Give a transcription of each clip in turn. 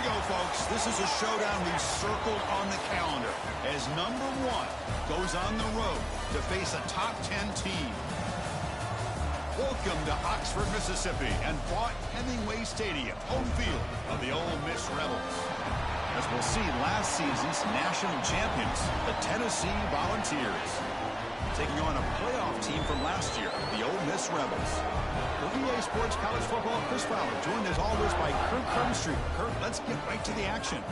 go, folks. This is a showdown we've circled on the calendar as number 1 goes on the road to face a top 10 team. Welcome to Oxford, Mississippi, and Hemingway Stadium, home field of the Ole Miss Rebels. As we'll see, last season's national champions, the Tennessee Volunteers, taking on a playoff team from last year, the Ole Miss Rebels. For EA Sports College Football, Chris Fowler, joined as always by Kurt Crumstreet. Kurt, let's get right to the action.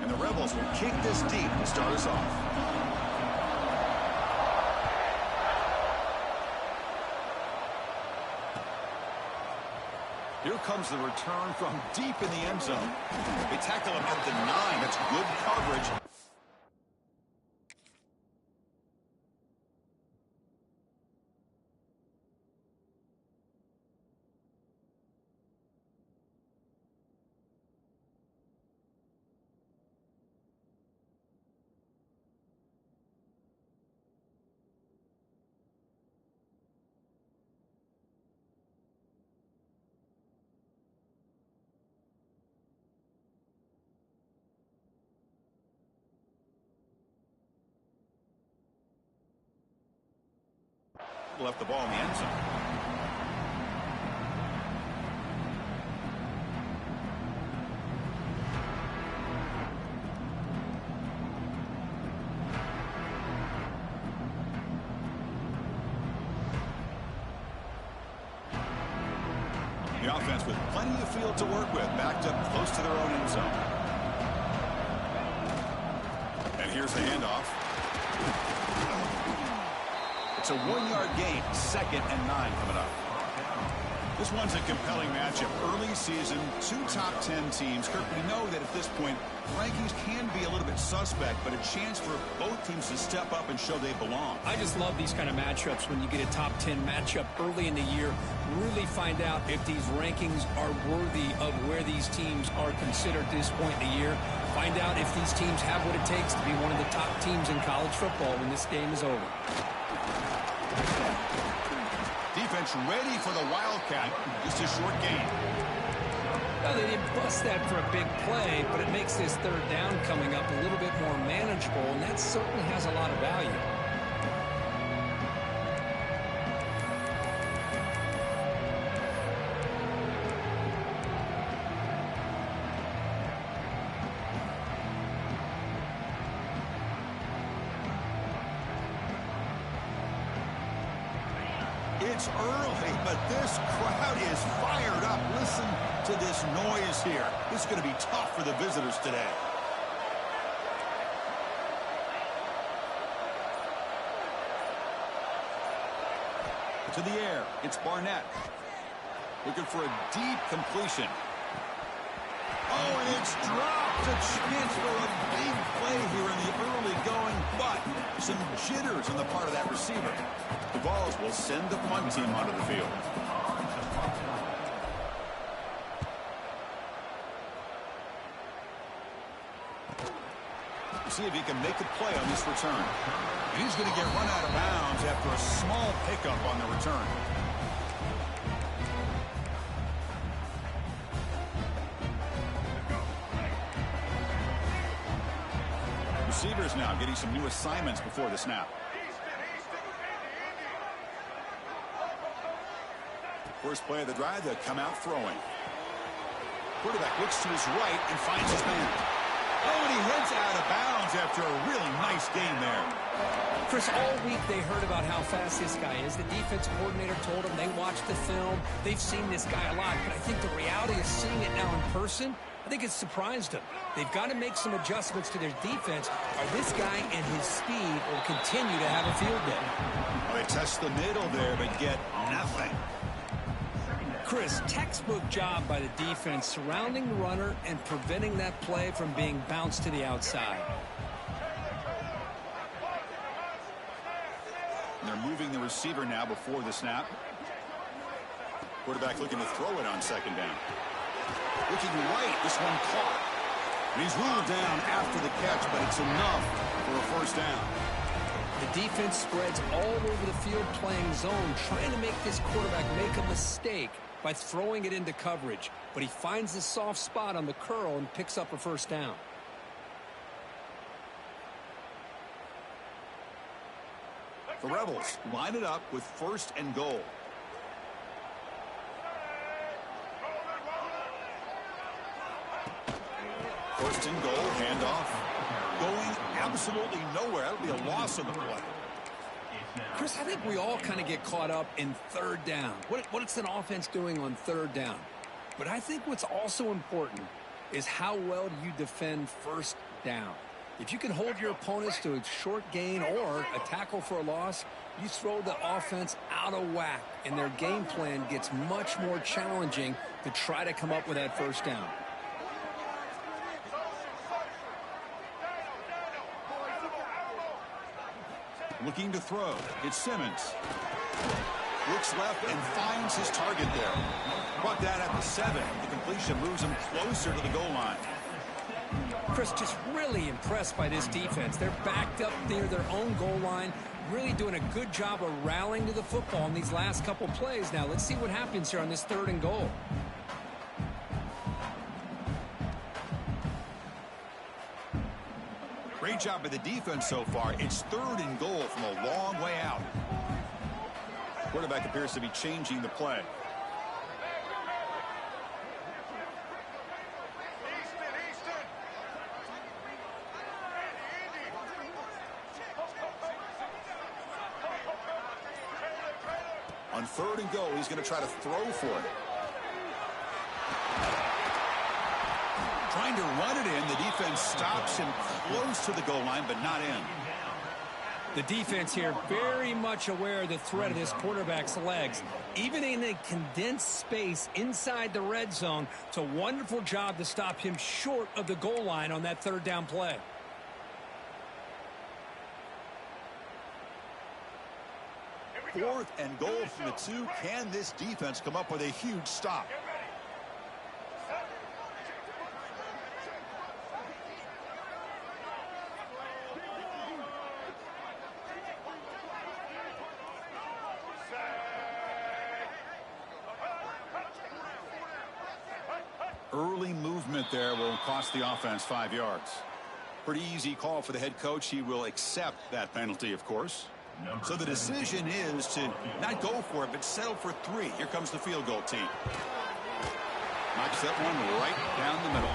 And the Rebels will kick this deep to start us off. Here comes the return from deep in the end zone. They tackle him at the 9. That's good coverage. Left the ball in the end zone. The offense with plenty of field to work with, backed up close to their own end zone. And here's the handoff. It's a 1-yard gain, 2nd and 9 coming up. This one's a compelling matchup. Early season, 2 top 10 teams. Kirk, we know that at this point, rankings can be a little bit suspect, but a chance for both teams to step up and show they belong. I just love these kind of matchups when you get a top 10 matchup early in the year. Really find out if these rankings are worthy of where these teams are considered at this point in the year. Find out if these teams have what it takes to be one of the top teams in college football when this game is over. Defense ready for the Wildcat. Just a short gain. Well, they didn't bust that for a big play, but it makes this 3rd down coming up a little bit more manageable, and that certainly has a lot of value. It's early, but this crowd is fired up. Listen to this noise here. This is going to be tough for the visitors today. To the air, it's Barnett. Looking for a deep completion. Oh, and it's dropped. A chance for a big play here in the early going, but some jitters on the part of that receiver. The Vols will send the punt team onto the field. See if he can make a play on this return. And he's going to get run out of bounds after a small pickup on the return. Receivers now getting some new assignments before the snap. First play of the drive, they'll come out throwing. Quarterback looks to his right and finds his man. Oh, and he heads out of bounds after a really nice game there. Chris, all week they heard about how fast this guy is. The defense coordinator told them they watched the film. They've seen this guy a lot, but I think the reality is seeing it now in person, I think it's surprised them. They've got to make some adjustments to their defense, or this guy and his speed will continue to have a field day. Well, they test the middle there, but get nothing. Chris, textbook job by the defense surrounding the runner and preventing that play from being bounced to the outside. And they're moving the receiver now before the snap. Quarterback looking to throw it on second down. Looking right, this one caught. And he's ruled down after the catch, but it's enough for a first down. The defense spreads all over the field playing zone, trying to make this quarterback make a mistake by throwing it into coverage. But he finds the soft spot on the curl and picks up a first down. The Rebels line it up with first and goal. First and goal, handoff. Going absolutely nowhere. That'll be a loss on the play. Chris, I think we all kind of get caught up in third down. What's an offense doing on third down? But I think what's also important is how well do you defend first down. If you can hold your opponents to a short gain or a tackle for a loss, you throw the offense out of whack, and their game plan gets much more challenging to try to come up with that first down. Looking to throw. It's Simmons. Looks left and finds his target there. Brought that at the 7. The completion moves him closer to the goal line. Chris, just really impressed by this defense. They're backed up near their own goal line, really doing a good job of rallying to the football in these last couple plays. Now, let's see what happens here on this third and goal. Great job by the defense so far. It's third and goal from a long way out. Quarterback appears to be changing the play. On third and goal, he's going to try to throw for it. Trying to run it in. The defense stops him close to the goal line, but not in. The defense here very much aware of the threat of this quarterback's legs. Even in a condensed space inside the red zone, it's a wonderful job to stop him short of the goal line on that third down play. Fourth and goal from the 2. Can this defense come up with a huge stop? Early movement there will cost the offense 5 yards. Pretty easy call for the head coach. He will accept that penalty, of course. So the decision is to not go for it, but settle for 3. Here comes the field goal team. Knocks that one right down the middle.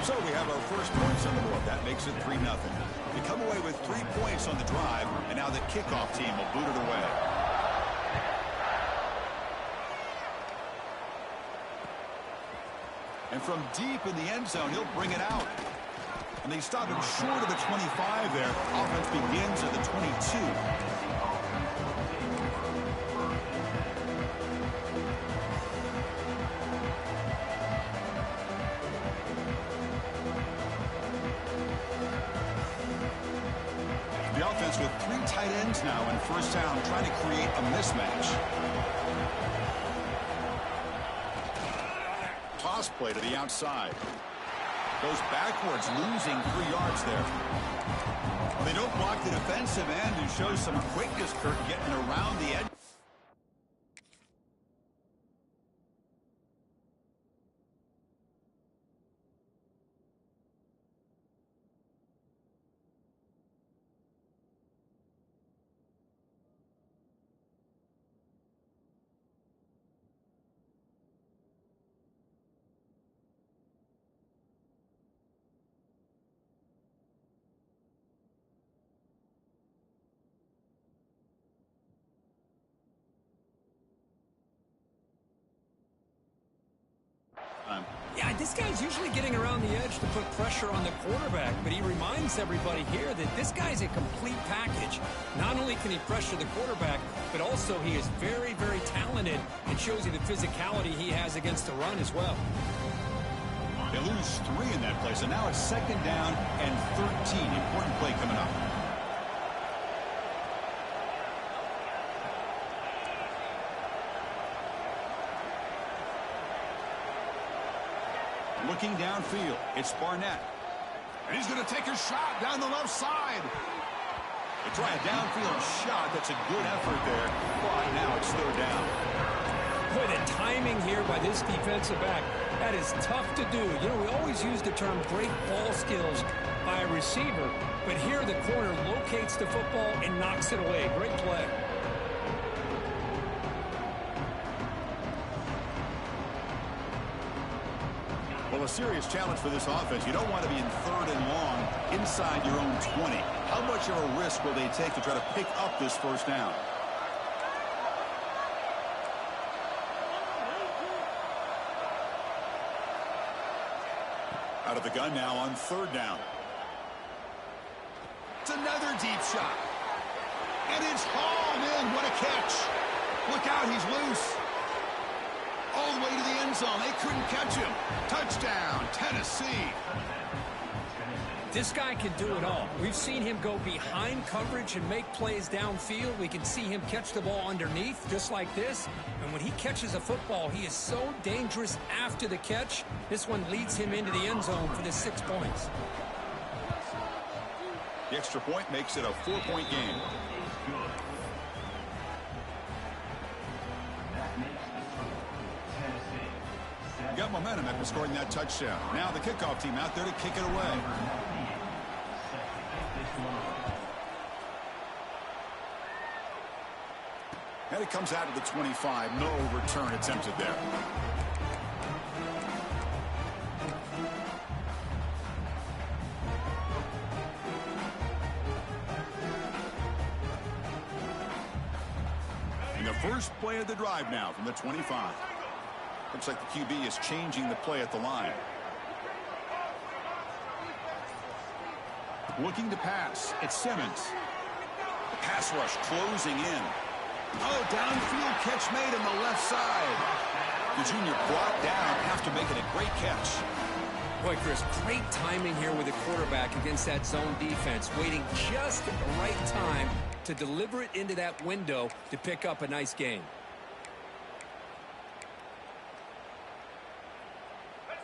So we have our first points on the board. That makes it 3-0. We come away with 3 points on the drive, and now the kickoff team will boot it away. And from deep in the end zone, he'll bring it out. And they stop him short of the 25 there. Offense begins at the 22. The offense with 3 tight ends now in first down, trying to create a mismatch. Toss play to the outside. Goes backwards, losing 3 yards there. They don't block the defensive end and show some quickness, Kirk, getting around the edge. Yeah, this guy's usually getting around the edge to put pressure on the quarterback, but he reminds everybody here that this guy's a complete package. Not only can he pressure the quarterback, but also he is very, very talented and shows you the physicality he has against the run as well. They lose 3 in that play, so now it's second down and 13. Important play coming up. Looking downfield, it's Barnett. And he's going to take a shot down the left side. They try a downfield shot. That's a good effort there. But now it's third down. Boy, the timing here by this defensive back, that is tough to do. You know, we always use the term great ball skills by a receiver, but here the corner locates the football and knocks it away. Great play. Well, a serious challenge for this offense. You don't want to be in third and long inside your own 20. How much of a risk will they take to try to pick up this first down? Out of the gun now on third down. It's another deep shot. And it's hauled in. What a catch. Look out, he's loose. All the way to the end zone. They couldn't catch him. Touchdown, Tennessee. This guy can do it all. We've seen him go behind coverage and make plays downfield. We can see him catch the ball underneath, just like this. And when he catches a football, he is so dangerous after the catch. This one leads him into the end zone for the 6 points. The extra point makes it a 4-point game. Got momentum after scoring that touchdown. Now the kickoff team out there to kick it away. And it comes out to the 25. No return attempted there. And the first play of the drive now from the 25. Looks like the QB is changing the play at the line. Looking to pass. It's Simmons. The pass rush closing in. Oh, downfield catch made on the left side. The junior brought down after making a great catch. Boy, Chris, great timing here with the quarterback against that zone defense, waiting just at the right time to deliver it into that window to pick up a nice gain.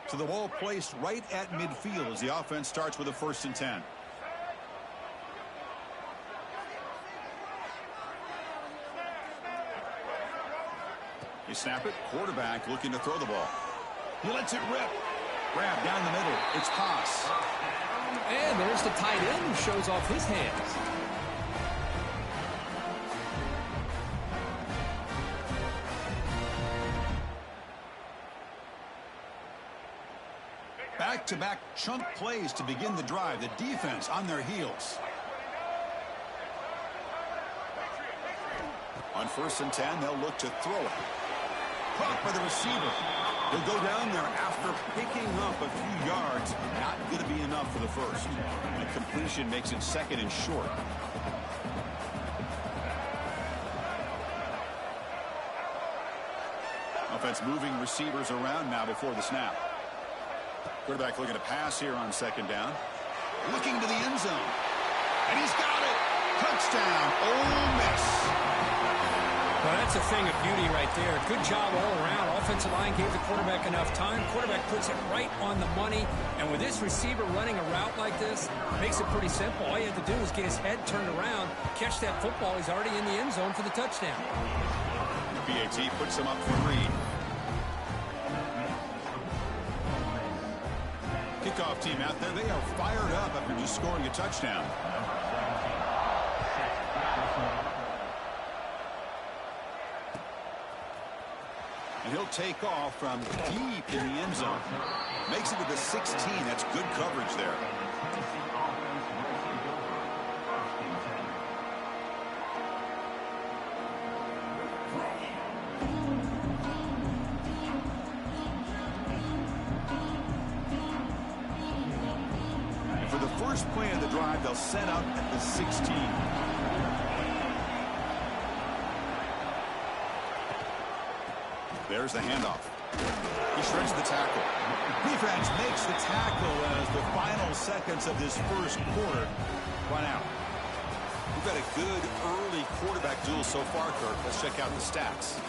So the ball placed right at midfield as the offense starts with a 1st and 10. You snap it. Quarterback looking to throw the ball. He lets it rip. Grab down the middle. It's Pass. And there's the tight end who shows off his hands. Back-to-back chunk plays to begin the drive. The defense on their heels. On 1st and 10, they'll look to throw it. Caught by the receiver. He'll go down there after picking up a few yards. Not going to be enough for the first. The completion makes it 2nd and short. Offense moving receivers around now before the snap. Quarterback looking to pass here on 2nd down. Looking to the end zone. And he's got it. Touchdown, Ole Miss. Well, that's a thing of beauty right there. Good job all around. Offensive line gave the quarterback enough time. Quarterback puts it right on the money. And with this receiver running a route like this, it makes it pretty simple. All you have to do is get his head turned around, catch that football. He's already in the end zone for the touchdown. PAT puts him up 3. Kickoff team out there. They are fired up after just scoring a touchdown. And he'll take off from deep in the end zone. Makes it to the 16. That's good coverage there. And for the first play of the drive, they'll set up at the 16. There's the handoff. He shreds the tackle. Defense makes the tackle as the final seconds of this first quarter run out. We've got a good early quarterback duel so far, Kirk. Let's check out the stats.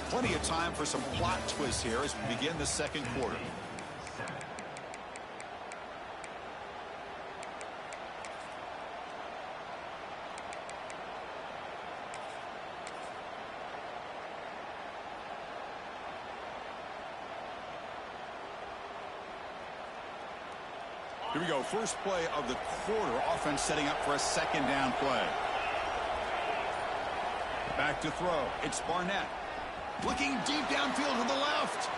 Plenty of time for some plot twists here as we begin the second quarter. Here we go. First play of the quarter. Offense setting up for a second down play. Back to throw. It's Barnett. Looking deep downfield to the left.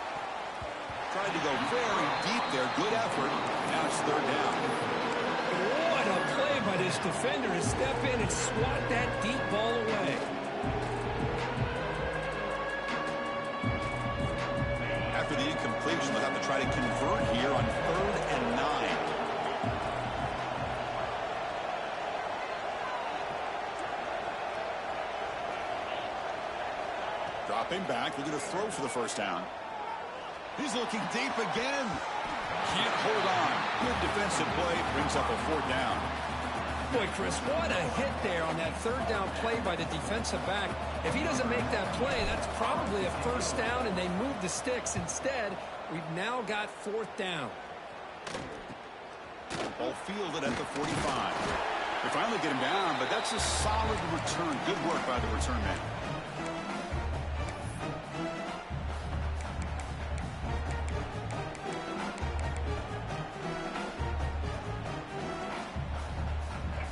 Tried to go very deep there. Good effort. Now it's third down. What a play by this defender to step in and swat that deep ball away. After the incompletion, they'll have to try to convert here on 3rd and 9. Dropping back, looking to throw for the first down. He's looking deep again. Can't hold on. Good defensive play. Brings up a 4th down. Boy, Chris, what a hit there on that 3rd down play by the defensive back. If he doesn't make that play, that's probably a 1st down, and they move the sticks. Instead, we've now got 4th down. Ball fielded at the 45. They finally get him down, but that's a solid return. Good work by the return man.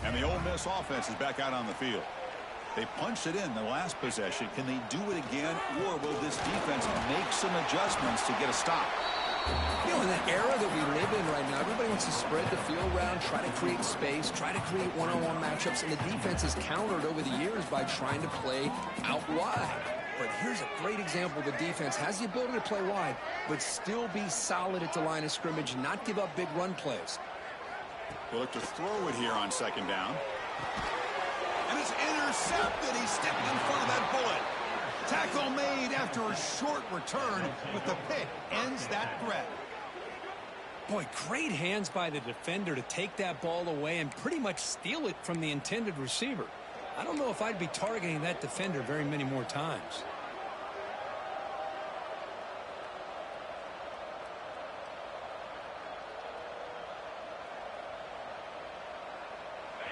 And the Ole Miss offense is back out on the field. They punched it in the last possession. Can they do it again, or will this defense make some adjustments to get a stop? You know, in the era that we live in right now, everybody wants to spread the field around, try to create space, try to create one-on-one matchups, and the defense has countered over the years by trying to play out wide. But here's a great example. The defense has the ability to play wide, but still be solid at the line of scrimmage, not give up big run plays. They look to throw it here on 2nd down. And it's intercepted. He stepped in front of that bullet. Tackle made after a short return, but the pick ends that threat. Boy, great hands by the defender to take that ball away and pretty much steal it from the intended receiver. I don't know if I'd be targeting that defender very many more times.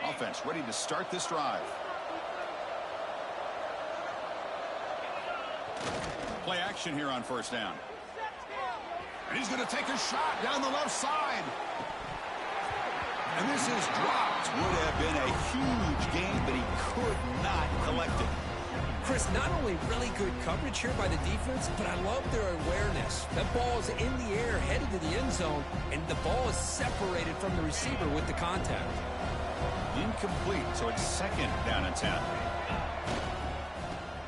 Offense ready to start this drive. Play action here on 1st down. And he's going to take a shot down the left side. And this is dropped. Would have been a huge gain, but he could not collect it. Chris, not only really good coverage here by the defense, but I love their awareness. That ball is in the air, headed to the end zone, and the ball is separated from the receiver with the contact. Incomplete, so it's 2nd down and 10.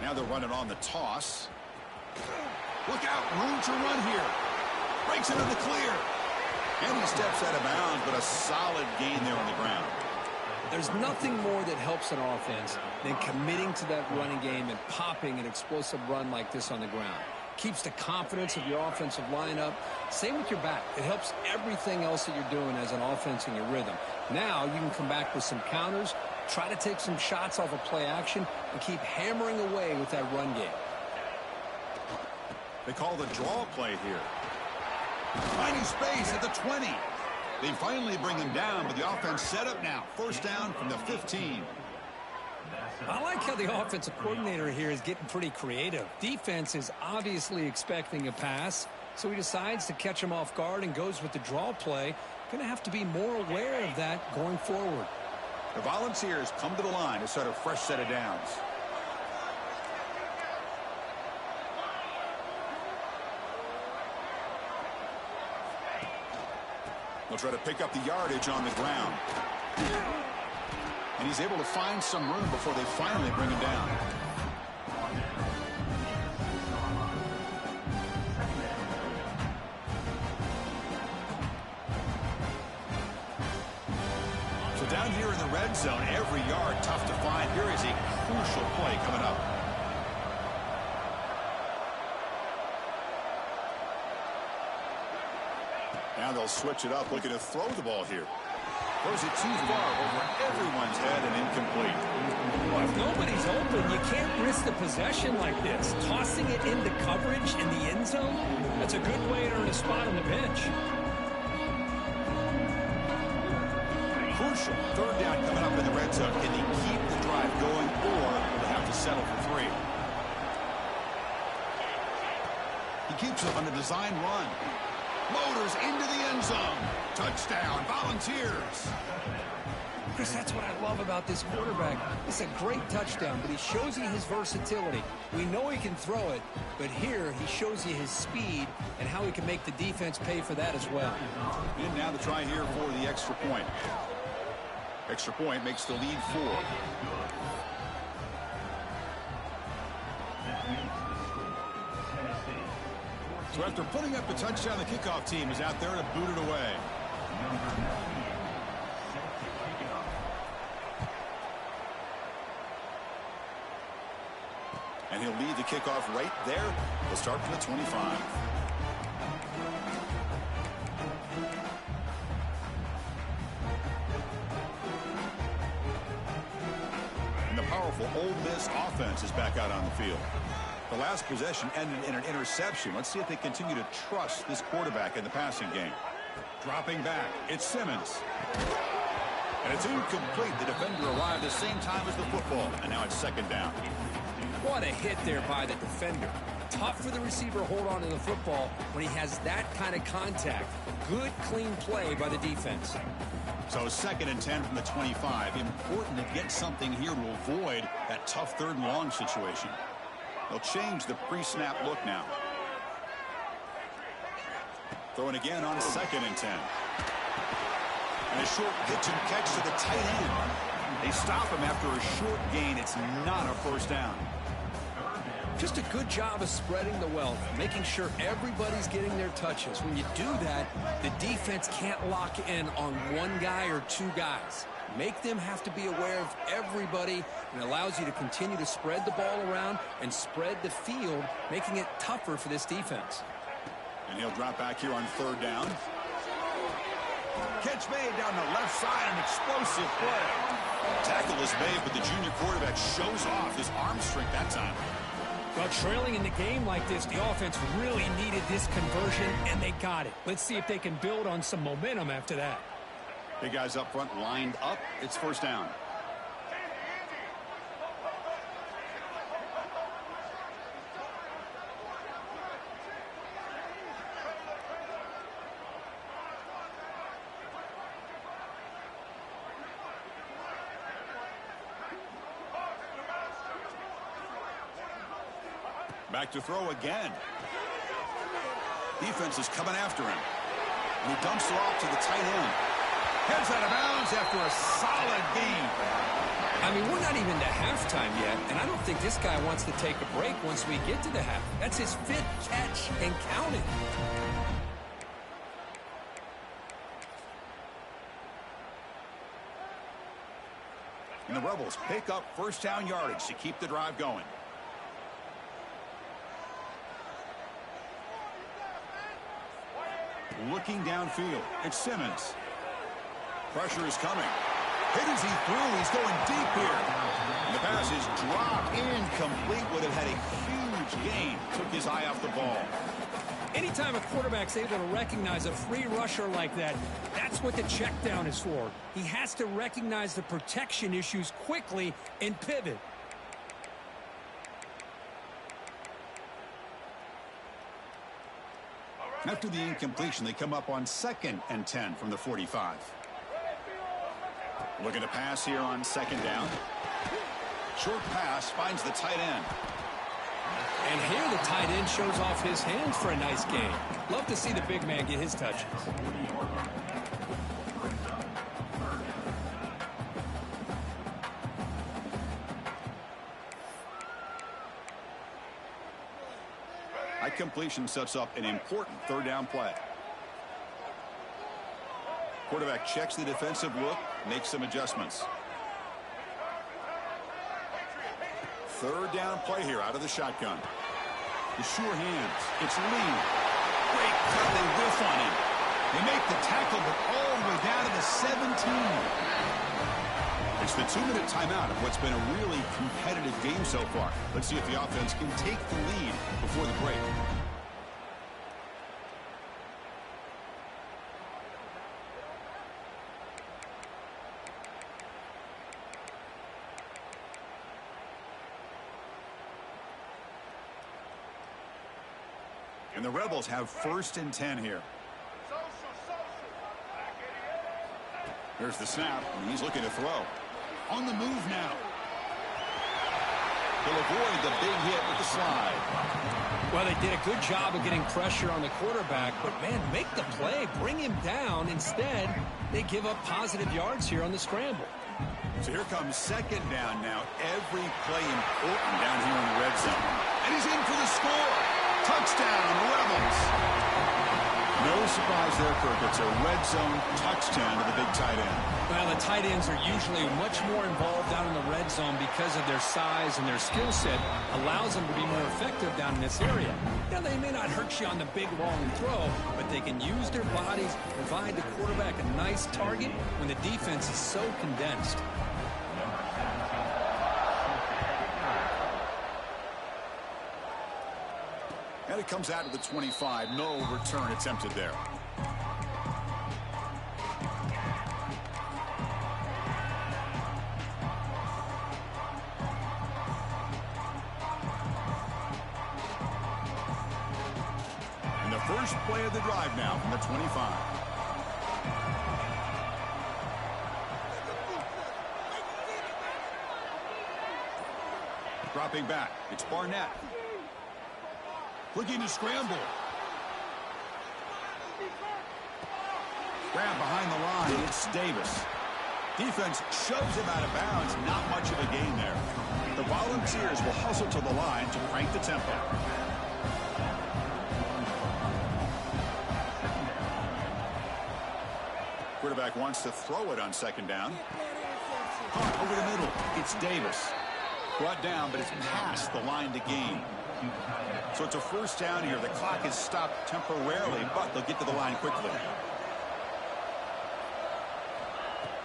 Now they're running on the toss. Look out, room to run here. Breaks into the clear. And he steps out of bounds, but a solid gain there on the ground. There's nothing more that helps an offense than committing to that running game and popping an explosive run like this on the ground. Keeps the confidence of your offensive lineup. Same with your back. It helps everything else that you're doing as an offense in your rhythm. Now you can come back with some counters, try to take some shots off of play action, and keep hammering away with that run game. They call the draw play here. Finding space at the 20. They finally bring him down, but the offense set up now. 1st down from the 15. I like how the offensive coordinator here is getting pretty creative. Defense is obviously expecting a pass, so he decides to catch him off guard and goes with the draw play. Going to have to be more aware of that going forward. The Volunteers come to the line to start a fresh set of downs. They'll try to pick up the yardage on the ground. And he's able to find some room before they finally bring him down. So down here in the red zone, every yard tough to find. Here is a crucial play coming up. Now they'll switch it up, looking to throw the ball here. Throws it too far over everyone's head and incomplete. Well, if nobody's open, you can't risk the possession like this. Tossing it into coverage in the end zone, that's a good way to earn a spot on the bench. Crucial. 3rd down coming up in the red zone. Can they keep the drive going, or will they have to settle for 3? He keeps it on the design run. Motors into the end zone. Touchdown, Volunteers. Chris, that's what I love about this quarterback. It's a great touchdown, but he shows you his versatility. We know he can throw it, but here he shows you his speed and how he can make the defense pay for that as well. And now the try here for the extra point. Extra point makes the lead 4. So after putting up a touchdown, the kickoff team is out there to boot it away. And he'll lead the kickoff right there. We'll start from the 25. And the powerful Ole Miss offense is back out on the field. The last possession ended in an interception. Let's see if they continue to trust this quarterback in the passing game. Dropping back, it's Simmons. And it's incomplete. The defender arrived the same time as the football, and now it's second down. What a hit there by the defender. Tough for the receiver to hold on to the football when he has that kind of contact. Good, clean play by the defense. So 2nd and 10 from the 25. Important to get something here to avoid that tough 3rd and long situation. They'll change the pre-snap look now. Throwing again on 2nd and 10. And a short pitch and catch to the tight end. They stop him after a short gain. It's not a first down. Just a good job of spreading the wealth, making sure everybody's getting their touches. When you do that, the defense can't lock in on one guy or 2 guys. Make them have to be aware of everybody, and allows you to continue to spread the ball around and spread the field, making it tougher for this defense. And he'll drop back here on 3rd down. Catch made down the left side, an explosive play. Tackle is made, but the junior quarterback shows off his arm strength that time. Well, trailing in the game like this, the offense really needed this conversion, and they got it. Let's see if they can build on some momentum after that. Big guys up front lined up. It's first down. Back to throw again. Defense is coming after him. And he dumps it off to the tight end. Heads out of bounds after a solid gain. I mean, we're not even to halftime yet, and I don't think this guy wants to take a break once we get to the half. That's his 5th catch and counting. And the Rebels pick up first down yardage to keep the drive going. Looking downfield, it's Simmons. Pressure is coming. Hit as he threw. He's going deep here. And the pass is dropped. Incomplete. Would have had a huge gain. Took his eye off the ball. Anytime a quarterback's able to recognize a free rusher like that, that's what the check down is for. He has to recognize the protection issues quickly and pivot. After the incompletion, they come up on 2nd and 10 from the 45. Looking to pass here on 2nd down. Short pass finds the tight end. And here the tight end shows off his hands for a nice gain. Love to see the big man get his touches. That completion sets up an important 3rd down play. Quarterback checks the defensive look, makes some adjustments. 3rd down play here out of the shotgun. The sure hands. It's Lee. Great cut. They whiff on him. They make the tackle, but all the way down to the 17. It's the 2-minute timeout of what's been a really competitive game so far. Let's see if the offense can take the lead before the break. And the Rebels have 1st and 10 here. There's the snap, and he's looking to throw. On the move now. He'll avoid the big hit with the slide. Well, they did a good job of getting pressure on the quarterback, but, man, make the play, bring him down. Instead, they give up positive yards here on the scramble. So here comes second down now. Every play important down here in the red zone. And he's in for the score. Touchdown, Rebels. No surprise there, Kirk. It's a red zone touchdown to the big tight end. Well, the tight ends are usually much more involved down in the red zone because of their size, and their skill set allows them to be more effective down in this area. Now, they may not hurt you on the big, long throw, but they can use their bodies, provide the quarterback a nice target when the defense is so condensed. And it comes out to the 25. No return attempted there. And the first play of the drive now from the 25. Dropping back. It's Barnett. Looking to scramble. Grab behind the line. It's Davis. Defense shoves him out of bounds. Not much of a gain there. The Volunteers will hustle to the line to crank the tempo. Quarterback wants to throw it on second down. Over the middle. It's Davis. Brought down, but it's past the line to gain. So it's a first down here. The clock is stopped temporarily, but they'll get to the line quickly.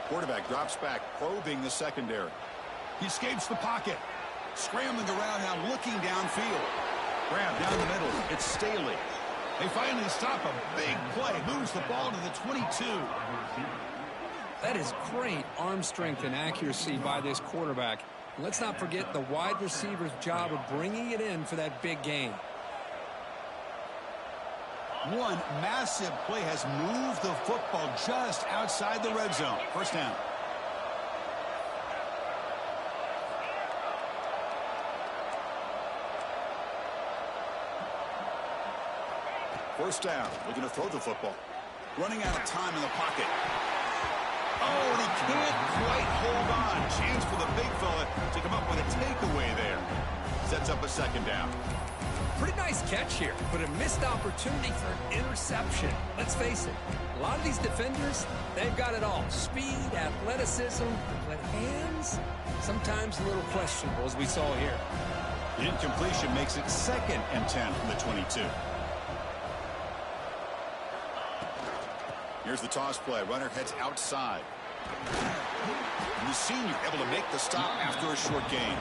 Quarterback drops back, probing the secondary. He escapes the pocket. Scrambling around now, looking downfield. Grab down the middle. It's Staley. They finally stop a big play. Moves the ball to the 22. That is great arm strength and accuracy by this quarterback. Let's not forget the wide receiver's job of bringing it in for that big gain. One massive play has moved the football just outside the red zone. First down. First down. Looking to throw the football. Running out of time in the pocket. Oh, and he can't quite hold on. Chance for the big fella to come up with a takeaway there. Sets up a second down. Pretty nice catch here, but a missed opportunity for an interception. Let's face it, a lot of these defenders, they've got it all. Speed, athleticism, but hands, sometimes a little questionable, as we saw here. The incompletion makes it 2nd and 10 from the 22. Here's the toss play. Runner heads outside. And the senior able to make the stop after a short gain.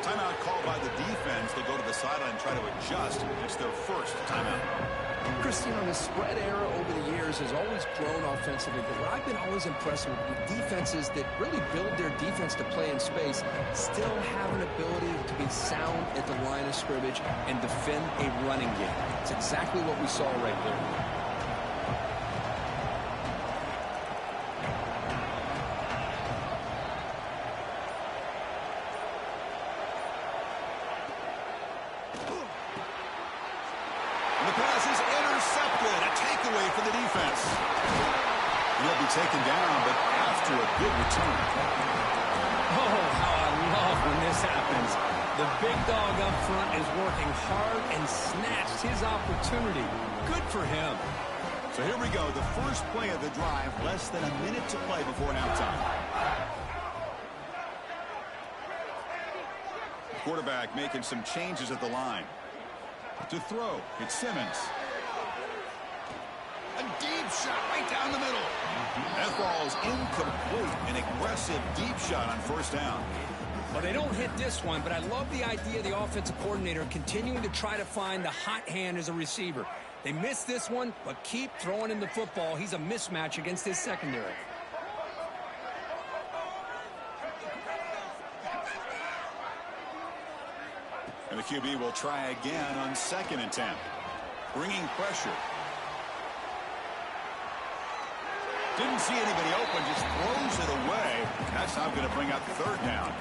Timeout called by the defense. They go to the sideline and try to adjust. It's their first timeout. Christian, the spread era over the years has always grown offensively, but what I've been always impressed with defenses that really build their defense to play in space still have an ability to be sound at the line of scrimmage and defend a running game. It's exactly what we saw right there. Taken down, but after a good return. Oh, how I love when this happens. The big dog up front is working hard and snatched his opportunity. Good for him. So here we go. The first play of the drive. Less than a minute to play before halftime. Quarterback making some changes at the line. To throw, it's Simmons. A deep shot right down the middle. That ball is incomplete. An aggressive deep shot on first down. Well, they don't hit this one, but I love the idea of the offensive coordinator continuing to try to find the hot hand as a receiver. They missed this one, but keep throwing him the football. He's a mismatch against his secondary. And the QB will try again on 2nd and 10. Bringing pressure. Didn't see anybody open, just throw pass now going to bring up third down.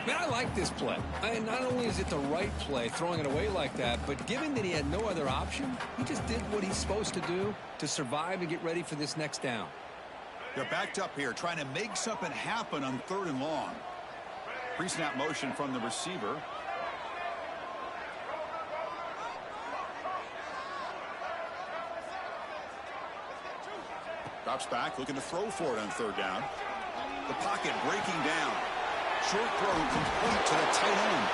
Man, I like this play. Not only is it the right play, throwing it away like that, but given that he had no other option, he just did what he's supposed to do to survive and get ready for this next down. They're backed up here, trying to make something happen on 3rd and long. Pre-snap motion from the receiver. Drops back, looking to throw for it on 3rd down. The pocket breaking down. Short throw complete to the tight end.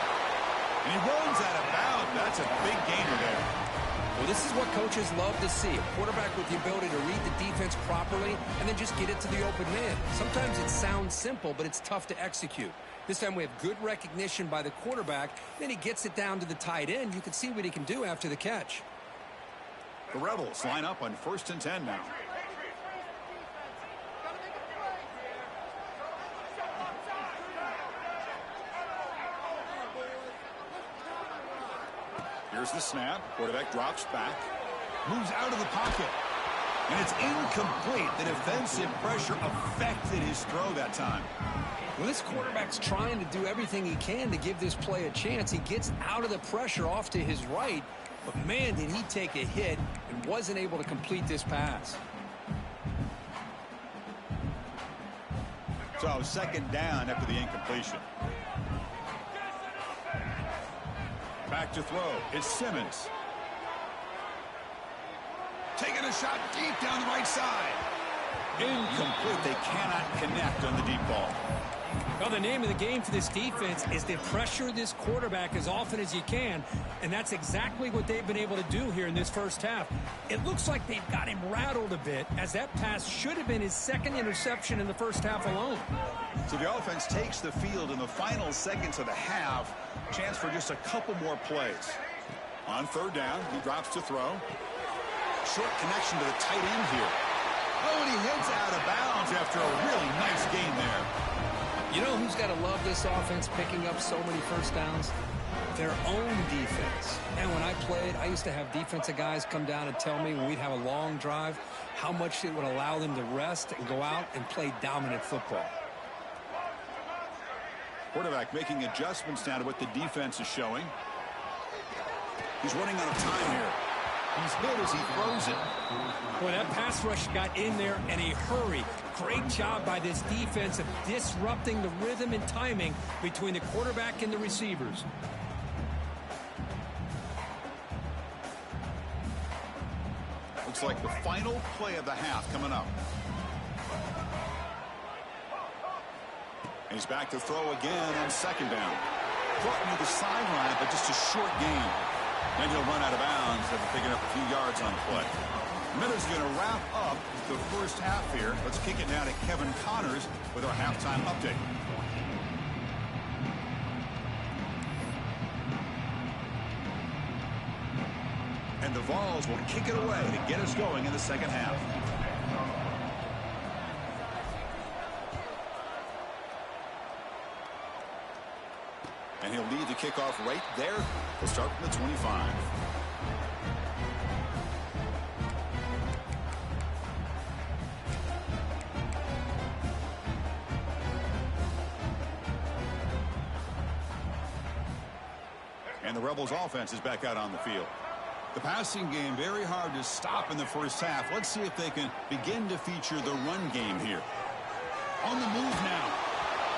And he runs out of bounds. That's a big gainer there. Well, this is what coaches love to see. A quarterback with the ability to read the defense properly and then just get it to the open man. Sometimes it sounds simple, but it's tough to execute. This time we have good recognition by the quarterback. Then he gets it down to the tight end. You can see what he can do after the catch. The Rebels line up on 1st and 10 now. Here's the snap. Quarterback drops back. Moves out of the pocket. And it's incomplete. The defensive pressure affected his throw that time. Well, this quarterback's trying to do everything he can to give this play a chance. He gets out of the pressure off to his right. But, man, did he take a hit and wasn't able to complete this pass. So, 2nd down after the incompletion. Back to throw. It's Simmons. Taking a shot deep down the right side. Incomplete. They cannot connect on the deep ball. Well, the name of the game for this defense is to pressure this quarterback as often as you can, and that's exactly what they've been able to do here in this first half. It looks like they've got him rattled a bit, as that pass should have been his 2nd interception in the first half alone. So the offense takes the field in the final seconds of the half. Chance for just a couple more plays. On 3rd down, he drops to throw. Short connection to the tight end here. Oh, and he heads out of bounds after a really nice gain there. You know who's got to love this offense picking up so many first downs? Their own defense. And when I played, I used to have defensive guys come down and tell me when we'd have a long drive how much it would allow them to rest and go out and play dominant football. Quarterback making adjustments now to what the defense is showing. He's running out of time here. He's hit as he throws it. Boy, that pass rush got in there in a hurry. Great job by this defense of disrupting the rhythm and timing between the quarterback and the receivers. Looks like the final play of the half coming up. And he's back to throw again on 2nd down. Brought near the sideline, but just a short gain. Then he'll run out of bounds after picking up a few yards on the play. Miller's going to wrap up the first half here. Let's kick it down to Kevin Connors with our halftime update. And the Vols will kick it away to get us going in the 2nd half. And he'll lead the kickoff right there. We'll start from the 25. And the Rebels offense is back out on the field. The passing game very hard to stop in the first half. Let's see if they can begin to feature the run game here. On the move now.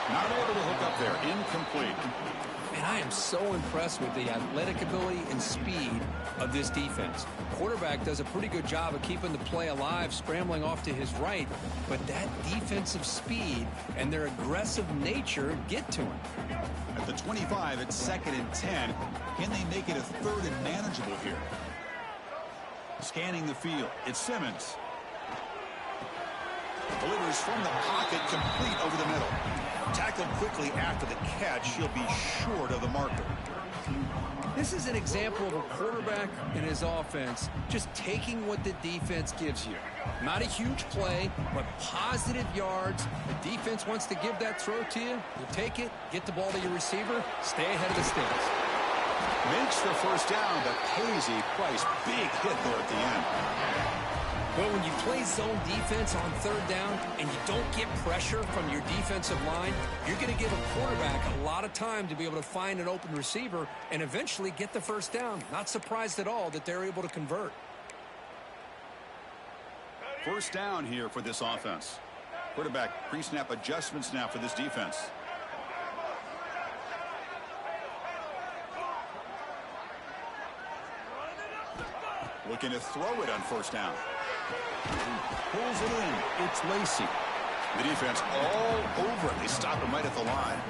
Not able to hook up there. Incomplete. And I am so impressed with the athletic ability and speed of this defense. Quarterback does a pretty good job of keeping the play alive, scrambling off to his right, but that defensive speed and their aggressive nature get to him. At the 25, it's 2nd and 10. Can they make it a 3rd and manageable here? Scanning the field, it's Simmons. Delivers from the pocket, complete over the middle. Tackled quickly after the catch. He'll be short of the marker. This is an example of a quarterback and his offense just taking what the defense gives you. Not a huge play, but positive yards. The defense wants to give that throw to you. You take it, get the ball to your receiver, stay ahead of the sticks. Makes the first down, but pays a price. Big hit there at the end. Well, when you play zone defense on third down and you don't get pressure from your defensive line, you're going to give a quarterback a lot of time to be able to find an open receiver and eventually get the first down. Not surprised at all that they're able to convert. First down here for this offense. Quarterback pre-snap adjustments now for this defense. Looking to throw it on first down. Pulls it in. It's Lacey. The defense all over it. They stop him right at the line.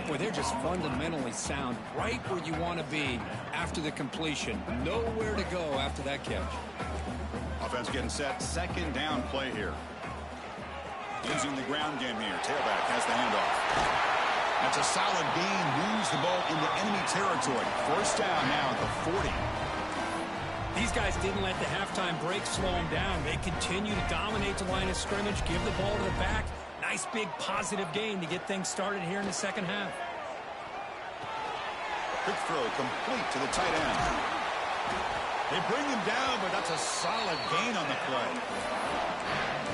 Boy, they're just fundamentally sound right where you want to be after the completion. Nowhere to go after that catch. Offense getting set. Second down play here. Using the ground game here. Tailback has the handoff. That's a solid gain. Moves the ball into enemy territory. First down now at the 40. These guys didn't let the halftime break slow them down. They continue to dominate the line of scrimmage, give the ball to the back. Nice big positive gain to get things started here in the second half. Quick throw complete to the tight end. They bring him down, but that's a solid gain on the play.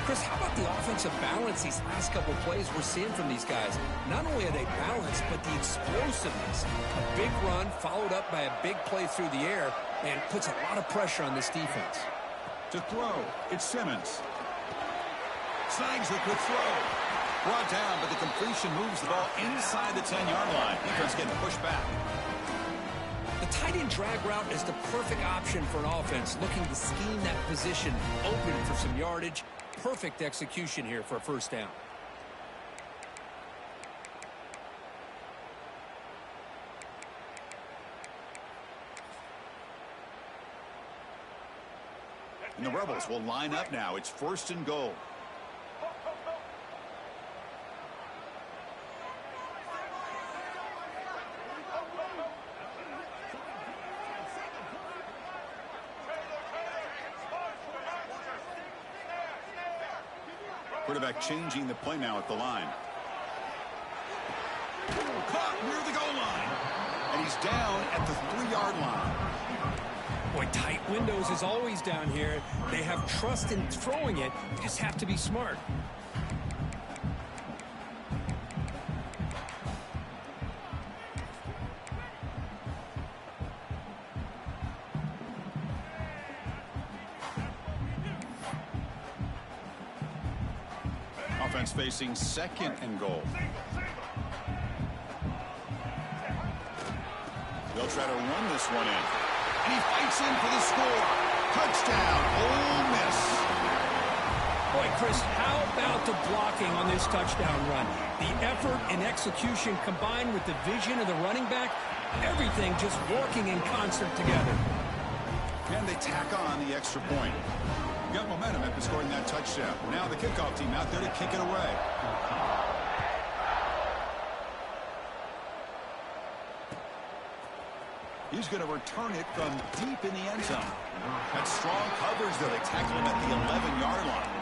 Chris, how about the offensive balance these last couple plays we're seeing from these guys? Not only are they balanced, but the explosiveness. A big run followed up by a big play through the air and puts a lot of pressure on this defense. To throw, it's Simmons. Snags the quick throw. Brought down, but the completion moves the ball inside the 10-yard line. Defense getting pushed back. The tight end drag route is the perfect option for an offense looking to scheme that position open for some yardage. Perfect execution here for a first down. And the Rebels will line up now. It's first and goal. Quarterback changing the play now at the line. Caught near the goal line. And he's down at the 3-yard line. Boy, tight windows is always down here. They have trust in throwing it. You just have to be smart. Offense facing second and goal. They'll try to run this one in. And he fights in for the score. Touchdown, Ole Miss. Boy, Chris, how about the blocking on this touchdown run? The effort and execution combined with the vision of the running back, everything just working in concert together. And they tack on the extra point. Got momentum after scoring that touchdown. Now the kickoff team out there to kick it away. He's going to return it from deep in the end zone. That's strong coverage there. They tackle him at the 11-yard line.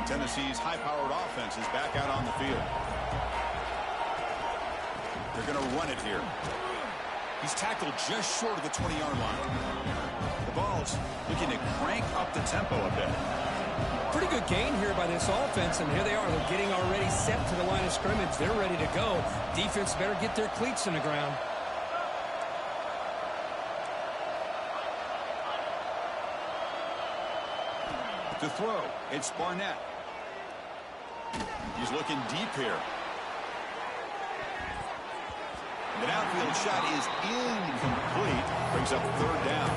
Tennessee's high-powered offense is back out on the field. They're going to run it here. He's tackled just short of the 20-yard line. The ball's looking to crank up the tempo a bit. Pretty good gain here by this offense, and here they are. They're getting already set to the line of scrimmage. They're ready to go. Defense better get their cleats in the ground. To throw, it's Barnett. He's looking deep here. The downfield shot is incomplete. Brings up third down.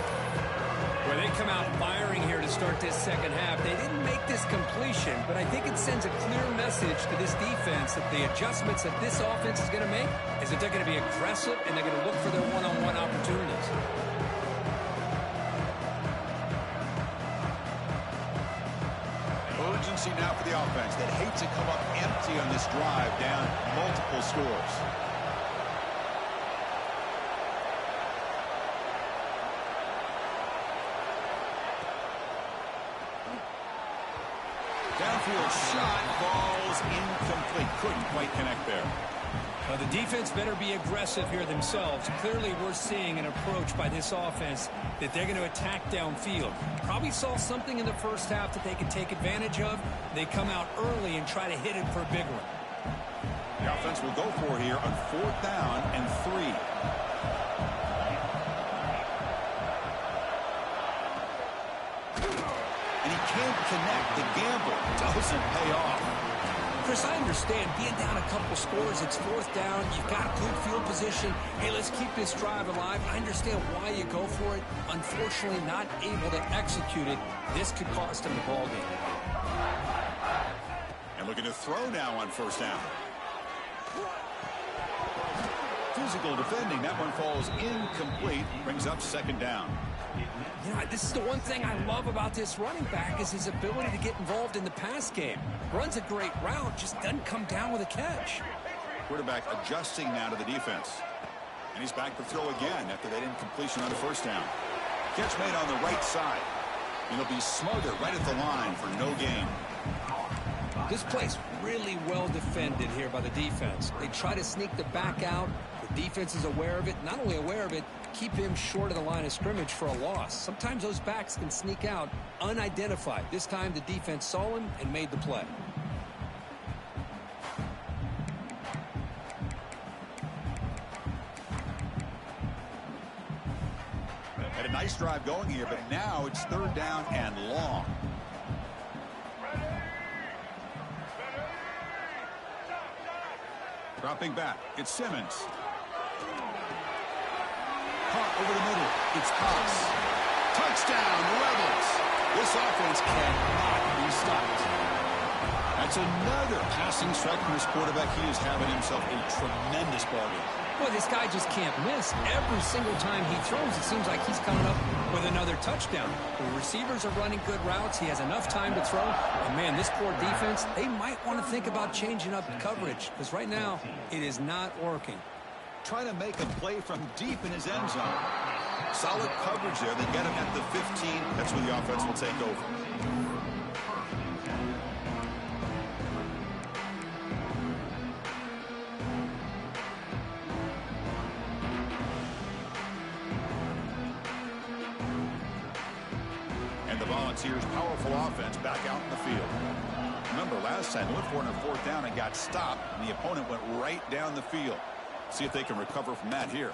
Well, they come out firing here to start this second half. They didn't make this completion, but I think it sends a clear message to this defense that the adjustments that this offense is going to make is that they're going to be aggressive and they're going to look for their one-on-one opportunities. urgency now for the offense that hate to come up empty on this drive down multiple scores. Downfield shot falls incomplete. Couldn't quite connect there. Well, the defense better be aggressive here themselves. Clearly, we're seeing an approach by this offense that they're going to attack downfield. Probably saw something in the first half that they can take advantage of. They come out early and try to hit it for a big one. The offense will go for it here on 4th down and 3. And he can't connect. The gamble doesn't pay off. Chris, I understand being down a couple scores, it's 4th down, you've got good field position. Hey, let's keep this drive alive. I understand why you go for it. Unfortunately, not able to execute it. This could cost him the ball game. And looking to throw now on 1st down. Physical defending. That one falls incomplete. Brings up 2nd down. You know, this is the one thing I love about this running back is his ability to get involved in the pass game. Runs a great route, just doesn't come down with a catch. Quarterback adjusting now to the defense. And he's back to throw again after that incompletion on the 1st down. Catch made on the right side. And he'll be smothered right at the line for no gain. This play's really well defended here by the defense. They try to sneak the back out. The defense is aware of it. Not only aware of it, keep him short of the line of scrimmage for a loss. Sometimes those backs can sneak out unidentified. This time the defense saw him and made the play. Had a nice drive going here, but now it's 3rd down and long. Dropping back, it's Simmons. Caught over the middle, it's Cox. Touchdown, Rebels. This offense cannot be stopped. That's another passing strike from his quarterback. He is having himself a tremendous ball game. Boy, this guy just can't miss. Every single time he throws, it seems like he's coming up with another touchdown. The receivers are running good routes. He has enough time to throw. And, man, this poor defense, they might want to think about changing up coverage because right now it is not working. Trying to make a play from deep in his end zone. Solid coverage there. They get him at the 15. That's where the offense will take over. Volunteers' powerful offense back out in the field. Remember, last time they went for it on 4th down and got stopped, and the opponent went right down the field. See if they can recover from that here.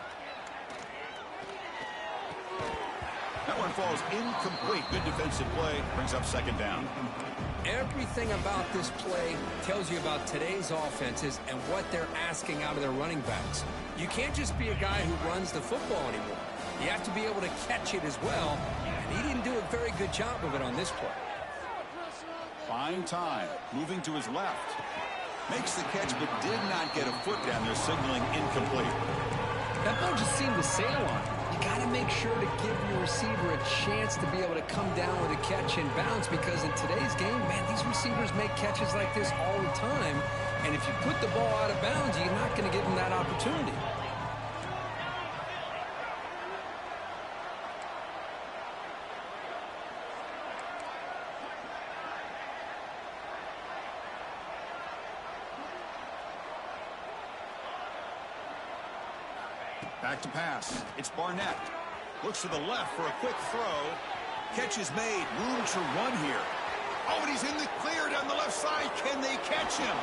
That one falls incomplete. Good defensive play. Brings up 2nd down. Everything about this play tells you about today's offenses and what they're asking out of their running backs. You can't just be a guy who runs the football anymore. You have to be able to catch it as well. He didn't do a very good job of it on this play. Fine time. Moving to his left. Makes the catch, but did not get a foot down there, signaling incomplete. That ball just seemed to sail on. You got to make sure to give your receiver a chance to be able to come down with a catch and bounce because in today's game, man, these receivers make catches like this all the time. And if you put the ball out of bounds, you're not going to give them that opportunity. Back to pass. It's Barnett. Looks to the left for a quick throw. Catch is made. Room to run here. Oh, and he's in the clear down the left side. Can they catch him?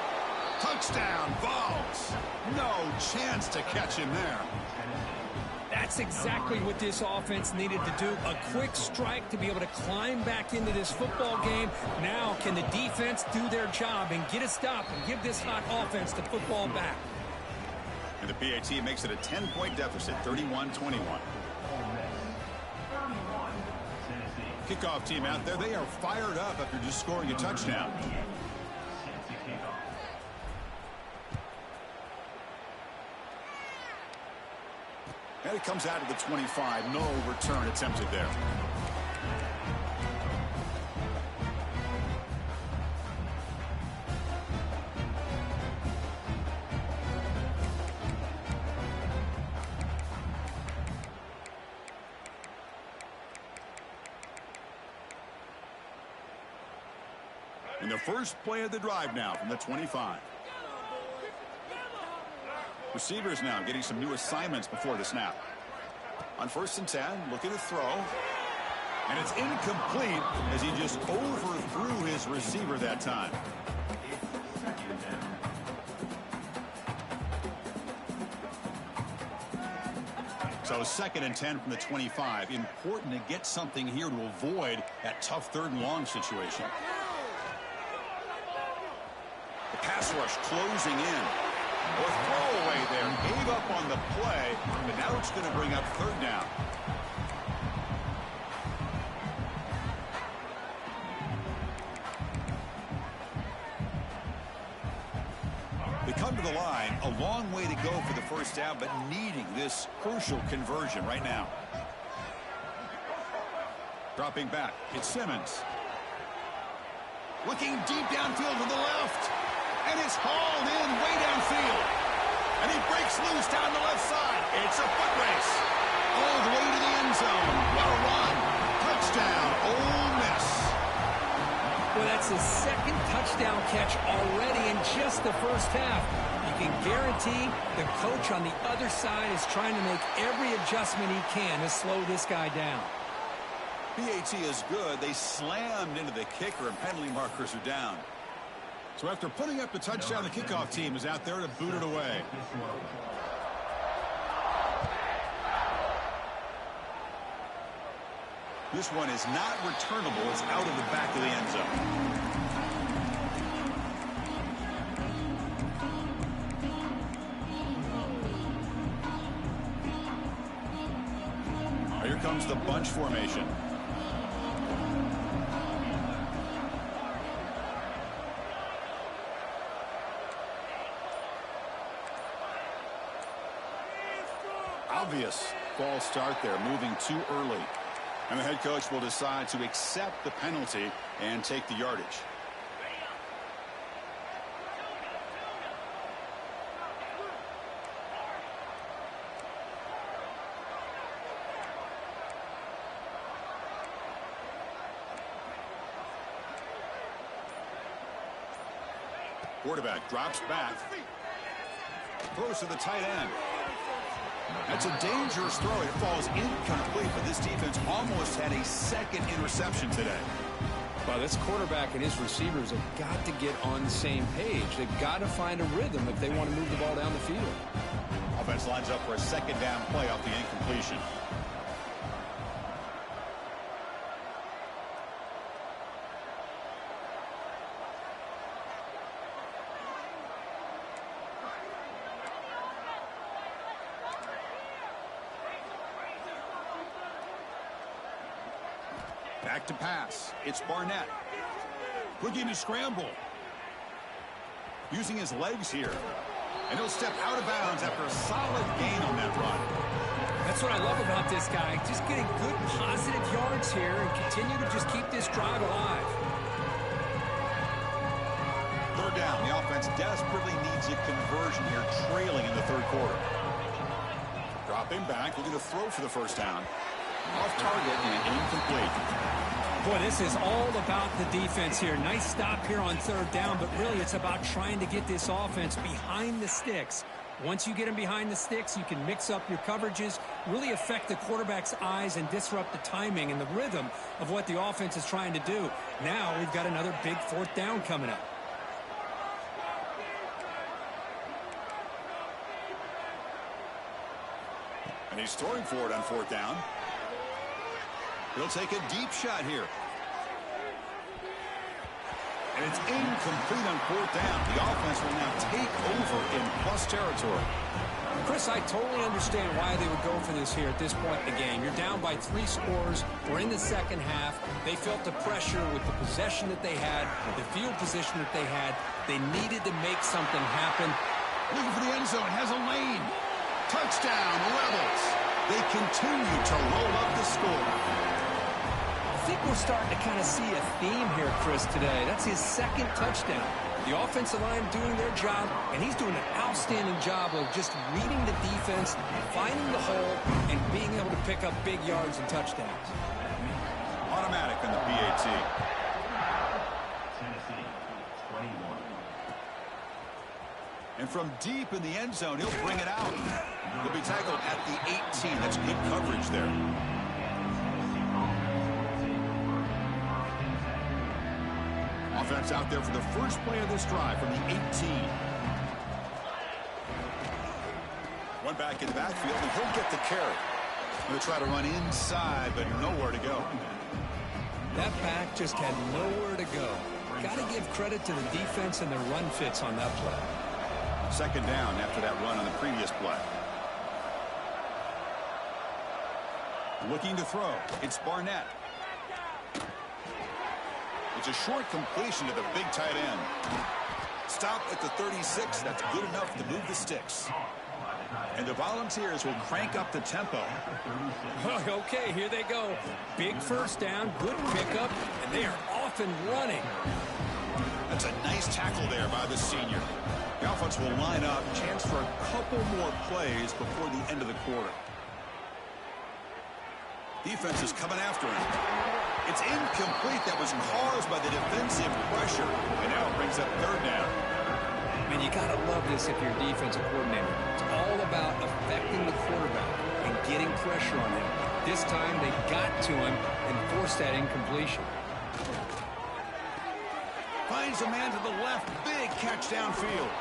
Touchdown, Vols. No chance to catch him there. That's exactly what this offense needed to do. A quick strike to be able to climb back into this football game. Now, can the defense do their job and get a stop and give this hot offense the football back? And the PAT makes it a 10-point deficit, 31-21. Kickoff team out there, they are fired up after just scoring a touchdown. And it comes out of the 25. No return attempted there. And the first play of the drive now from the 25. Receivers now getting some new assignments before the snap. On 1st and 10, looking to throw. And it's incomplete as he just overthrew his receiver that time. So 2nd and 10 from the 25. Important to get something here to avoid that tough 3rd and long situation. The pass rush closing in. Or throwaway there. Gave up on the play, but now it's going to bring up 3rd down. They come to the line. A long way to go for the first down, but needing this crucial conversion right now. Dropping back. It's Simmons. Looking deep downfield to the left. And it's hauled in way downfield. And he breaks loose down the left side. It's a foot race. All the way to the end zone. What a run. Touchdown, Ole Miss. Well, that's his 2nd touchdown catch already in just the first half. You can guarantee the coach on the other side is trying to make every adjustment he can to slow this guy down. PAT is good. They slammed into the kicker, and penalty markers are down. So after putting up the touchdown, the kickoff team is out there to boot it away. This one is not returnable. It's out of the back of the end zone. Here comes the bunch formation. Obvious false start there, moving too early. And the head coach will decide to accept the penalty and take the yardage. Quarterback drops back. Throws to the tight end. That's a dangerous throw. It falls incomplete, but this defense almost had a 2nd interception today. Well, this quarterback and his receivers have got to get on the same page. They've got to find a rhythm if they want to move the ball down the field. Offense lines up for a 2nd down play off the incompletion. Back to pass. It's Barnett. Looking to scramble. Using his legs here. And he'll step out of bounds after a solid gain on that run. That's what I love about this guy. Just getting good positive yards here and continue to just keep this drive alive. 3rd down. The offense desperately needs a conversion here, trailing in the 3rd quarter. Dropping back, looking to throw for the first down. Off target and incomplete. Boy, this is all about the defense here. Nice stop here on 3rd down, but really it's about trying to get this offense behind the sticks. Once you get them behind the sticks, you can mix up your coverages, really affect the quarterback's eyes and disrupt the timing and the rhythm of what the offense is trying to do. Now we've got another big 4th down coming up. And he's throwing for it on 4th down. He'll take a deep shot here. And it's incomplete on 4th down. The offense will now take over in plus territory. Chris, I totally understand why they would go for this here at this point in the game. You're down by 3 scores. We're in the 2nd half. They felt the pressure with the possession that they had, the field position that they had. They needed to make something happen. Looking for the end zone. Has a lane. Touchdown, Rebels. They continue to roll up the score. I think we're starting to kind of see a theme here, Chris, today. That's his 2nd touchdown. The offensive line doing their job, and he's doing an outstanding job of just reading the defense, finding the hole, and being able to pick up big yards and touchdowns. Automatic on the PAT. And from deep in the end zone, he'll bring it out. He'll be tackled at the 18. That's good coverage there. Offense out there for the first play of this drive from the 18. One back in the backfield, and he'll get the carry. He'll try to run inside, but nowhere to go. That back just had nowhere to go. Got to give credit to the defense and their run fits on that play. Second down after that run on the previous play. Looking to throw. It's Barnett. It's a short completion to the big tight end. Stop at the 36. That's good enough to move the sticks. And the Volunteers will crank up the tempo. Okay, here they go. Big first down, good pickup, and they are off and running. That's a nice tackle there by the senior. The offense will line up. Chance for a couple more plays before the end of the quarter. Defense is coming after him. It's incomplete. That was caused by the defensive pressure. And now it brings up third down. Man, you got to love this if you're a defensive coordinator. It's all about affecting the quarterback and getting pressure on him. This time they got to him and forced that incompletion. Finds a man to the left. Big catch downfield.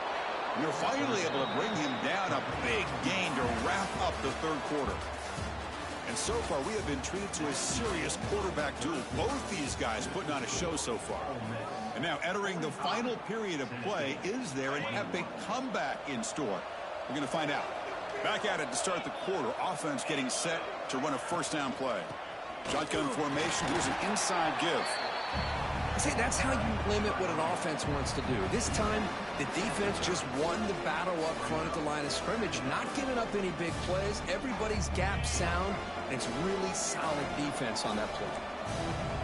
And they're finally able to bring him down. A big gain to wrap up the third quarter. And so far, we have been treated to a serious quarterback duel. Both these guys putting on a show so far. And now entering the final period of play, is there an epic comeback in store? We're going to find out. Back at it to start the quarter. Offense getting set to run a first down play. Shotgun formation. Here's an inside give. See, that's how you limit what an offense wants to do. This time, the defense just won the battle up front at the line of scrimmage, not giving up any big plays. Everybody's gap sound, and it's really solid defense on that play.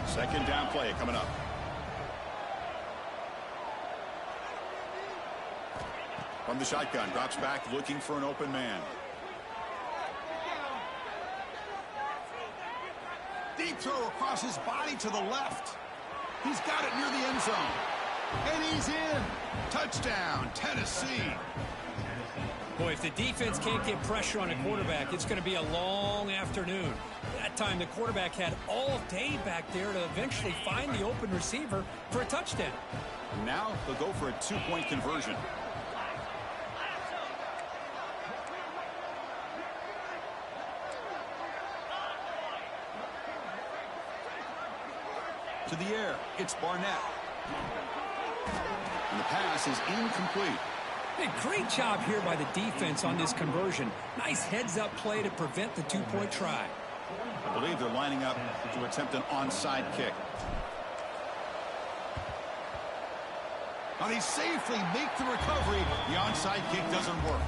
Second down play coming up. From the shotgun, drops back looking for an open man. Deep throw across his body to the left. He's got it near the end zone. And he's in. Touchdown, Tennessee. Boy, if the defense can't get pressure on a quarterback, it's going to be a long afternoon. That time, the quarterback had all day back there to eventually find the open receiver for a touchdown. Now they'll go for a two-point conversion. To the air, it's Barnett. And the pass is incomplete. Hey, great job here by the defense on this conversion. Nice heads-up play to prevent the two-point try. I believe they're lining up to attempt an onside kick. Now they safely make the recovery. The onside kick doesn't work.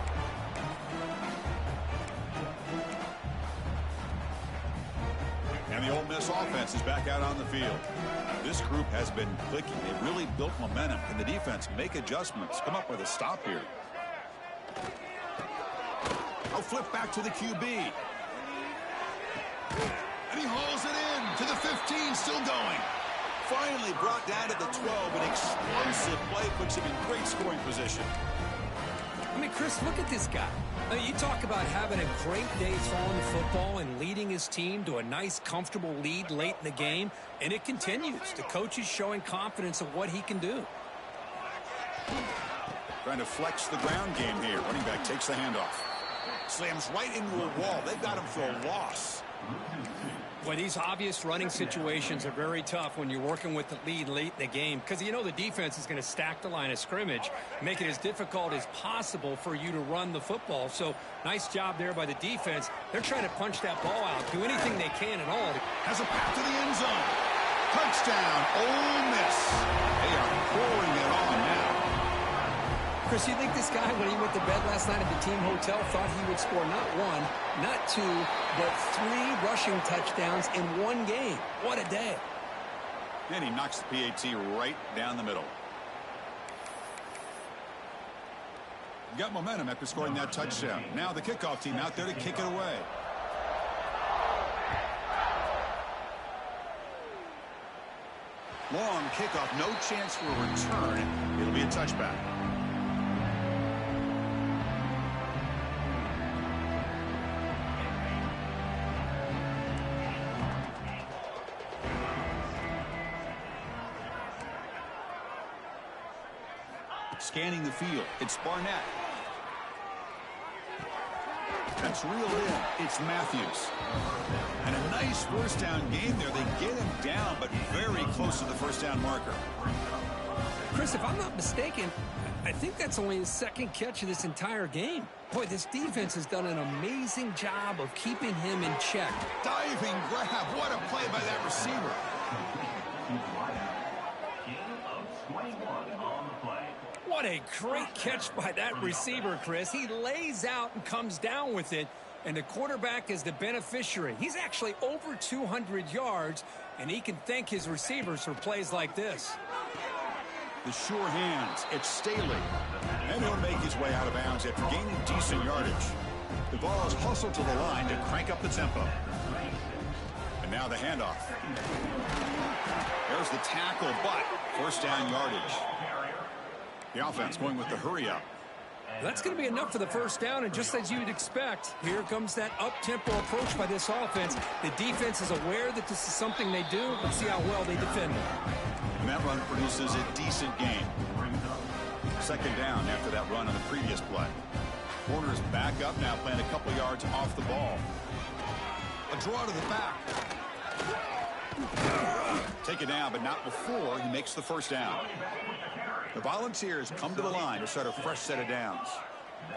And the Ole Miss offense is back out on the field. This group has been clicking. They've really built momentum. Can the defense make adjustments? Come up with a stop here. I'll flip back to the QB. And he hauls it in to the 15, still going. Finally brought down to the 12. An explosive play puts him in great scoring position. I mean, Chris, look at this guy. I mean, you talk about having a great day throwing the football and leading his team to a nice, comfortable lead late in the game, and it continues. The coach is showing confidence of what he can do. Trying to flex the ground game here. Running back takes the handoff. Slams right into a wall. They've got him for a loss. Well, these obvious running situations are very tough when you're working with the lead late in the game because you know the defense is going to stack the line of scrimmage, make it as difficult as possible for you to run the football. So nice job there by the defense. They're trying to punch that ball out, do anything they can at all. Has a path to the end zone. Touchdown, Ole Miss. They are pouring it on now. Chris, you think this guy, when he went to bed last night at the team hotel, thought he would score not one, not two, but 3 rushing touchdowns in one game? What a day. And he knocks the PAT right down the middle. Got momentum after scoring that touchdown. Now the kickoff team out there to kick it away. Long kickoff, no chance for a return. It'll be a touchback. Scanning the field, it's Barnett. That's reeled in. It's Matthews. And a nice first down game there. They get him down, but very close to the first down marker. Chris, if I'm not mistaken, I think that's only his second catch of this entire game. Boy, this defense has done an amazing job of keeping him in check. Diving grab. What a play by that receiver. What a great catch by that receiver, Chris. He lays out and comes down with it, and the quarterback is the beneficiary. He's actually over 200 yards, and he can thank his receivers for plays like this. The sure hands. It's Staley. And he'll make his way out of bounds after gaining decent yardage. The ball is hustled to the line to crank up the tempo. And now the handoff. There's the tackle, but first down yardage. The offense going with the hurry-up. That's going to be enough for the first down, and just as you'd expect, here comes that up-tempo approach by this offense. The defense is aware that this is something they do. Let's see how well they defend it. And that run produces a decent gain. Second down after that run on the previous play. Corners back up now, playing a couple yards off the ball. A draw to the back. Take it down, but not before he makes the first down. The Volunteers come to the line to start a fresh set of downs.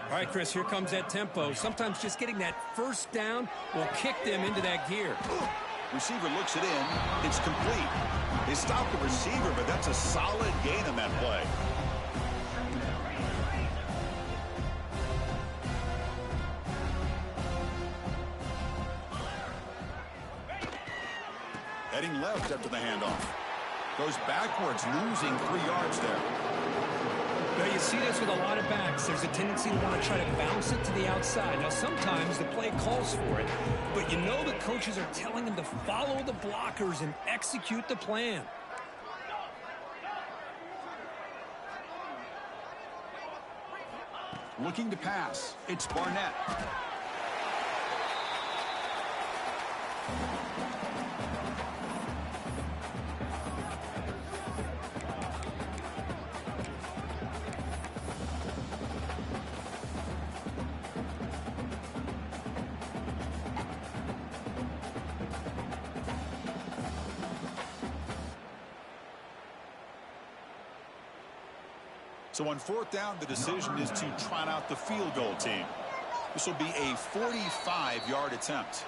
All right, Chris, here comes that tempo. Sometimes just getting that first down will kick them into that gear. Receiver looks it in. It's complete. They stopped the receiver, but that's a solid gain on that play. Heading left after the handoff. Goes backwards, losing 3 yards there. Now, you see this with a lot of backs. There's a tendency to want to try to bounce it to the outside. Now, sometimes the play calls for it, but you know the coaches are telling them to follow the blockers and execute the plan. Looking to pass. It's Barnett. So on fourth down, the decision is to trot out the field goal team. This will be a 45-yard attempt.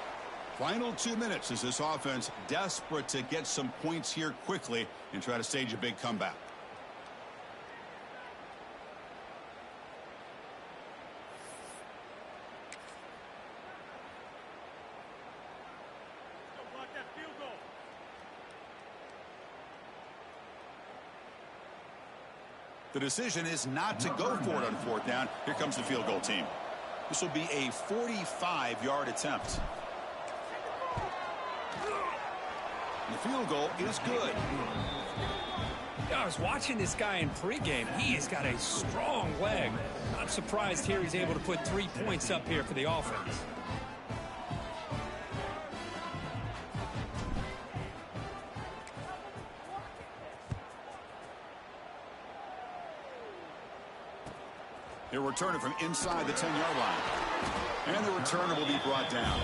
Final 2 minutes as this offense desperate to get some points here quickly and try to stage a big comeback. The decision is not to go for it on fourth down. Here comes the field goal team. This will be a 45-yard attempt. The field goal is good. I was watching this guy in pregame. He has got a strong leg. Not surprised here he's able to put 3 points up here for the offense. They're returning from inside the 10-yard line. And the returner will be brought down.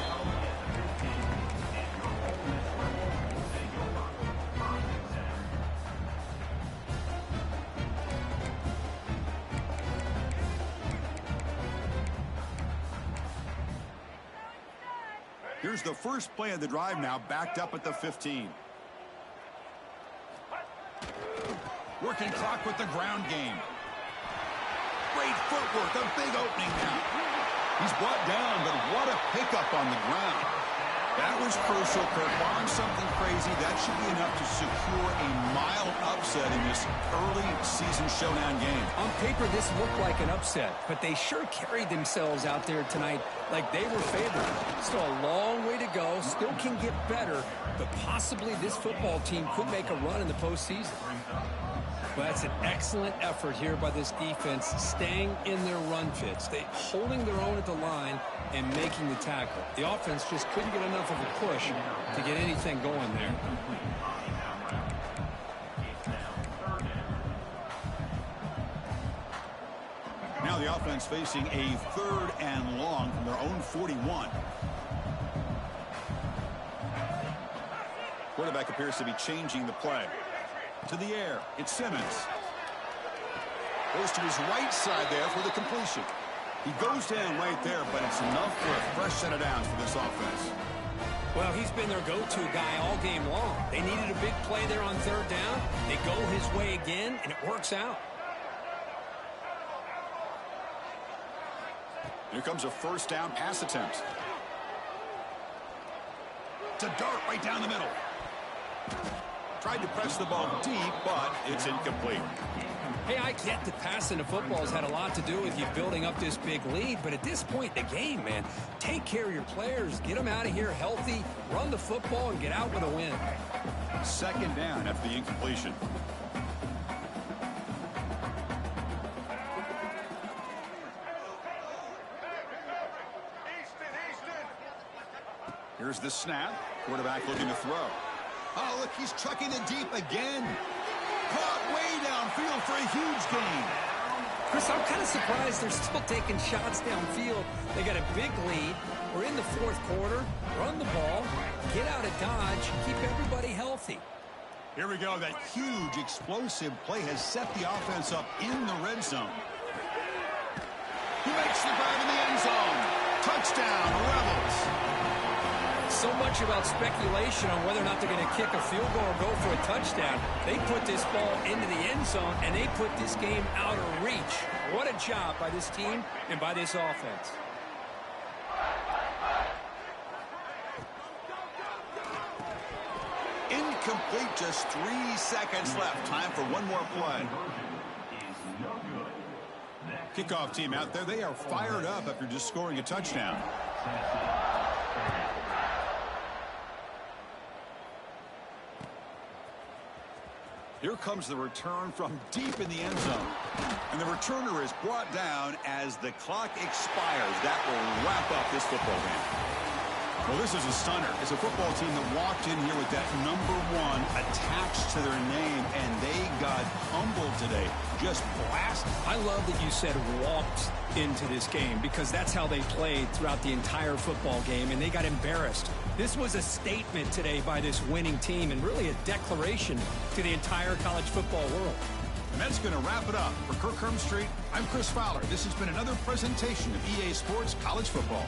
Here's the first play of the drive now, backed up at the 15. Working clock with the ground game. Great footwork, a big opening now. He's brought down, but what a pickup on the ground. That was crucial, Kirk. Barring something crazy, that should be enough to secure a mild upset in this early season showdown game. On paper, this looked like an upset, but they sure carried themselves out there tonight like they were favored. Still a long way to go, still can get better, but possibly this football team could make a run in the postseason. Well, that's an excellent effort here by this defense, staying in their run fits. They holding their own at the line and making the tackle. The offense just couldn't get enough of a push to get anything going there. offense facing a 3rd and long from their own 41. Quarterback appears to be changing the play. To the air, it's Simmons. Goes to his right side there for the completion. He goes down right there, but it's enough for a fresh set of downs for this offense. Well, he's been their go-to guy all game long. They needed a big play there on 3rd down. They go his way again, and it works out. Here comes a 1st down pass attempt. To dart right down the middle. Tried to press the ball deep, but it's incomplete. Hey, I get that passing the football has had a lot to do with you building up this big lead, but at this point in the game, man, take care of your players, get them out of here healthy, run the football, and get out with a win. 2nd down after the incompletion. Here's the snap. Quarterback looking to throw. Oh, look, he's trucking it deep again. Caught way downfield for a huge gain. Chris, I'm kind of surprised they're still taking shots downfield. They got a big lead. We're in the 4th quarter. Run the ball. Get out of Dodge. Keep everybody healthy. Here we go. That huge explosive play has set the offense up in the red zone. He makes the grab in the end zone. Touchdown, Rebels. So much about speculation on whether or not they're going to kick a field goal or go for a touchdown. They put this ball into the end zone, and they put this game out of reach. What a job by this team and by this offense. Incomplete, just 3 seconds left. Time for one more play. Kickoff team out there, they are fired up after just scoring a touchdown. Here comes the return from deep in the end zone. And the returner is brought down as the clock expires. That will wrap up this football game. Well, this is a stunner. It's a football team that walked in here with that number 1 attached to their name, and they got humbled today. Just blasted. I love that you said walked into this game because that's how they played throughout the entire football game, and they got embarrassed. This was a statement today by this winning team and really a declaration to the entire college football world. And that's going to wrap it up. For Kirk Street, I'm Chris Fowler. This has been another presentation of EA Sports College Football.